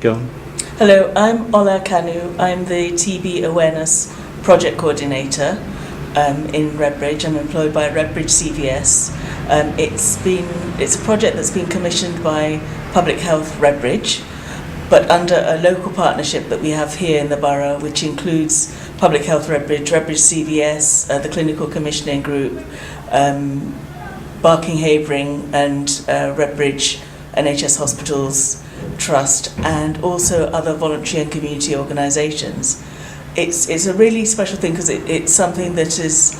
Go on. Hello, I'm Ola Kanu. I'm the TB Awareness Project Coordinator in Redbridge. I'm employed by Redbridge CVS. It's a project that's been commissioned by Public Health Redbridge, but under a local partnership that we have here in the borough, which includes Public Health Redbridge, Redbridge CVS, the Clinical Commissioning Group, Barking Havering and Redbridge NHS Hospitals Trust, and also other voluntary and community organisations. It's a really special thing because it's something that is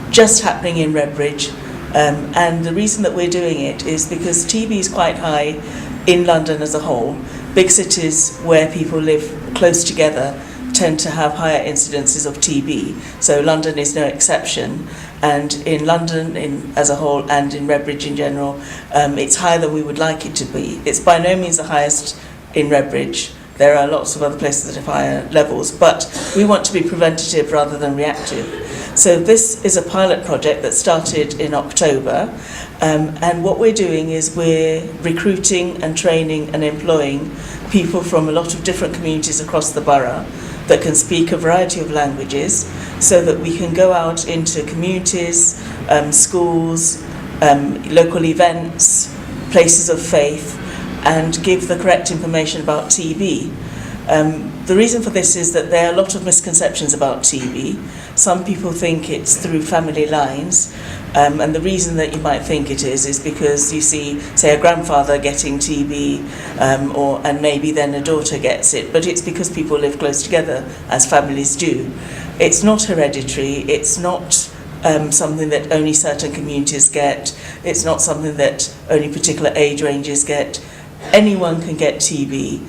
just happening in Redbridge, and the reason that we're doing it is because TB is quite high in London as a whole. Big cities where people live close together tend to have higher incidences of TB, so London is no exception. And in London as a whole and in Redbridge in general, it's higher than we would like it to be. It's by no means the highest in Redbridge. There are lots of other places that have higher levels, but we want to be preventative rather than reactive. So this is a pilot project that started in October, and what we're doing is we're recruiting and training and employing people from a lot of different communities across the borough that can speak a variety of languages, so that we can go out into communities, schools, local events, places of faith, and give the correct information about TB. The reason for this is that there are a lot of misconceptions about TB. Some people think it's through family lines, and the reason that you might think it is because you see, say, a grandfather getting TB, and maybe then a daughter gets it, but it's because people live close together, as families do. It's not hereditary, it's not something that only certain communities get, it's not something that only particular age ranges get. Anyone can get TB.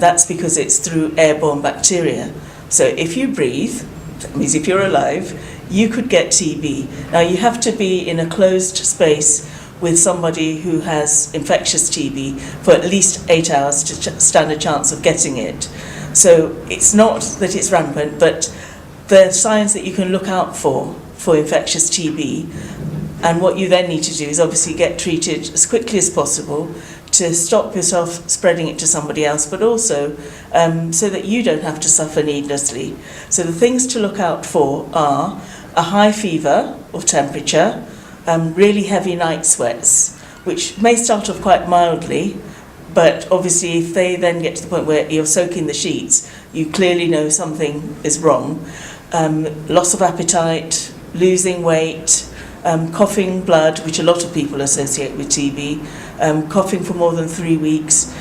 That's because it's through airborne bacteria. So if you breathe, that means if you're alive, you could get TB. Now you have to be in a closed space with somebody who has infectious TB for at least 8 hours to stand a chance of getting it. So it's not that it's rampant, but the signs that you can look out for infectious TB, and what you then need to do is obviously get treated as quickly as possible to stop yourself spreading it to somebody else, but also so that you don't have to suffer needlessly. So the things to look out for are a high fever or temperature, really heavy night sweats, which may start off quite mildly, but obviously if they then get to the point where you're soaking the sheets, you clearly know something is wrong. Loss of appetite, losing weight, coughing blood, which a lot of people associate with TB, coughing for more than 3 weeks.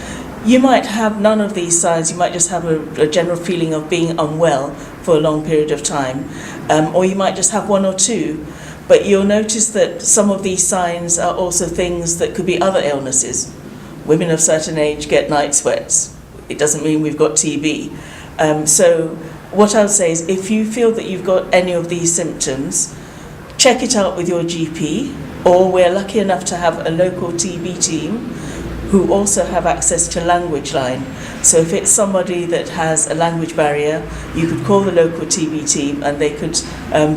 You might have none of these signs, you might just have a general feeling of being unwell for a long period of time, or you might just have one or two. But you'll notice that some of these signs are also things that could be other illnesses. Women of certain age get night sweats. It doesn't mean we've got TB. So what I would say is if you feel that you've got any of these symptoms, check it out with your GP, or we're lucky enough to have a local TB team who also have access to language line. So if it's somebody that has a language barrier, you could call the local TB team and they could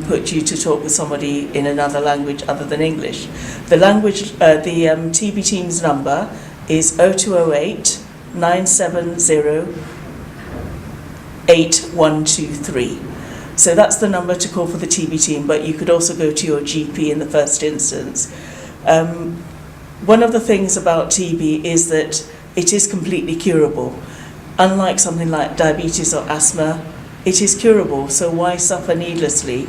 put you to talk with somebody in another language other than English. The TB team's number is 0208 970 8123. So that's the number to call for the TB team, but you could also go to your GP in the first instance. One of the things about TB is that it is completely curable. Unlike something like diabetes or asthma, it is curable, so why suffer needlessly?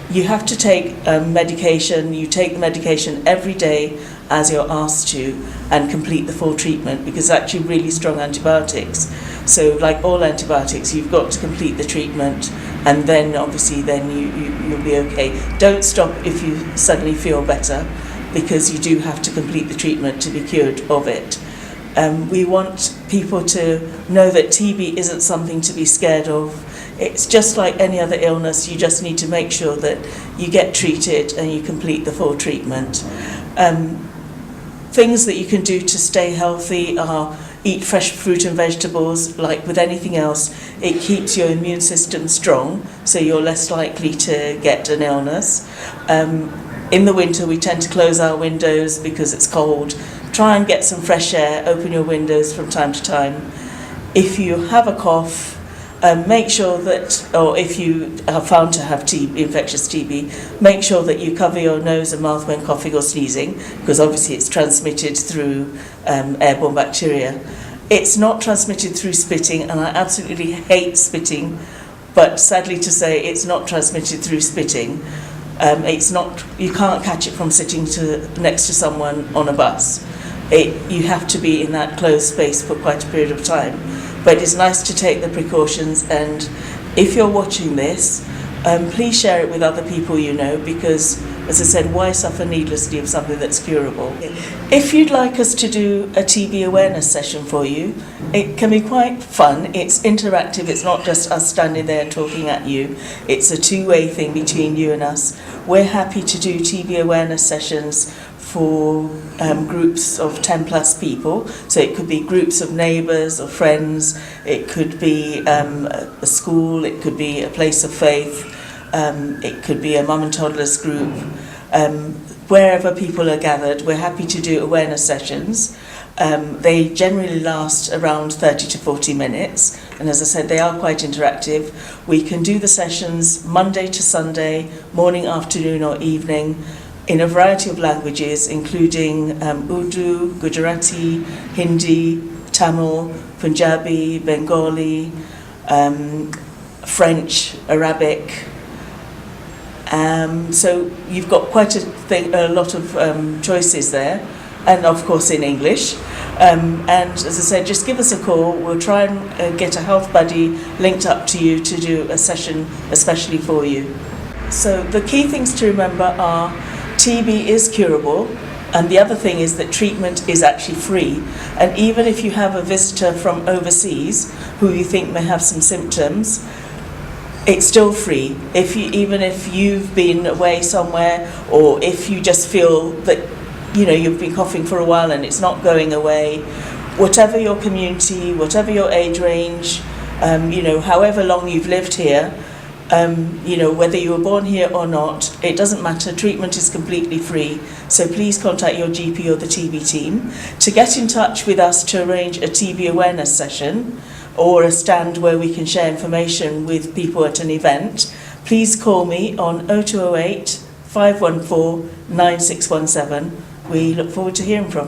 You have to take medication, you take the medication every day as you're asked to, and complete the full treatment, because it's actually really strong antibiotics. So like all antibiotics, you've got to complete the treatment, and then obviously then you'll be okay. Don't stop if you suddenly feel better, because you do have to complete the treatment to be cured of it. We want people to know that TB isn't something to be scared of. It's just like any other illness, you just need to make sure that you get treated and you complete the full treatment. Things that you can do to stay healthy are eat fresh fruit and vegetables. Like with anything else, it keeps your immune system strong, so you're less likely to get an illness. In the winter, we tend to close our windows because it's cold. Try and get some fresh air, open your windows from time to time. If you have a cough, make sure that, or if you are found to have infectious TB, make sure that you cover your nose and mouth when coughing or sneezing, because obviously it's transmitted through airborne bacteria. It's not transmitted through spitting, and I absolutely hate spitting, but sadly to say, it's not transmitted through spitting. You can't catch it from sitting next to someone on a bus. You have to be in that closed space for quite a period of time. But it's nice to take the precautions, and if you're watching this, please share it with other people you know, because, as I said, why suffer needlessly of something that's curable? If you'd like us to do a TB awareness session for you, it can be quite fun. It's interactive. It's not just us standing there talking at you. It's a two-way thing between you and us. We're happy to do TB awareness sessions for groups of 10 plus people. So it could be groups of neighbours or friends, it could be a school, it could be a place of faith, it could be a mum and toddlers group. Wherever people are gathered, we're happy to do awareness sessions. They generally last around 30 to 40 minutes, and as I said, they are quite interactive. We can do the sessions Monday to Sunday, morning, afternoon or evening, in a variety of languages, including Urdu, Gujarati, Hindi, Tamil, Punjabi, Bengali, French, Arabic. So you've got quite a lot of choices there, and of course in English. And as I said, just give us a call. We'll try and get a health buddy linked up to you to do a session especially for you. So the key things to remember are TB is curable, and the other thing is that treatment is actually free. And even if you have a visitor from overseas who you think may have some symptoms, it's still free. Even if you've been away somewhere, or if you just feel that you've been coughing for a while and it's not going away, whatever your community, whatever your age range, however long you've lived here, whether you were born here or not, it doesn't matter. Treatment is completely free. So please contact your GP or the TB team. To get in touch with us to arrange a TB awareness session or a stand where we can share information with people at an event, please call me on 0208 514 9617. We look forward to hearing from you.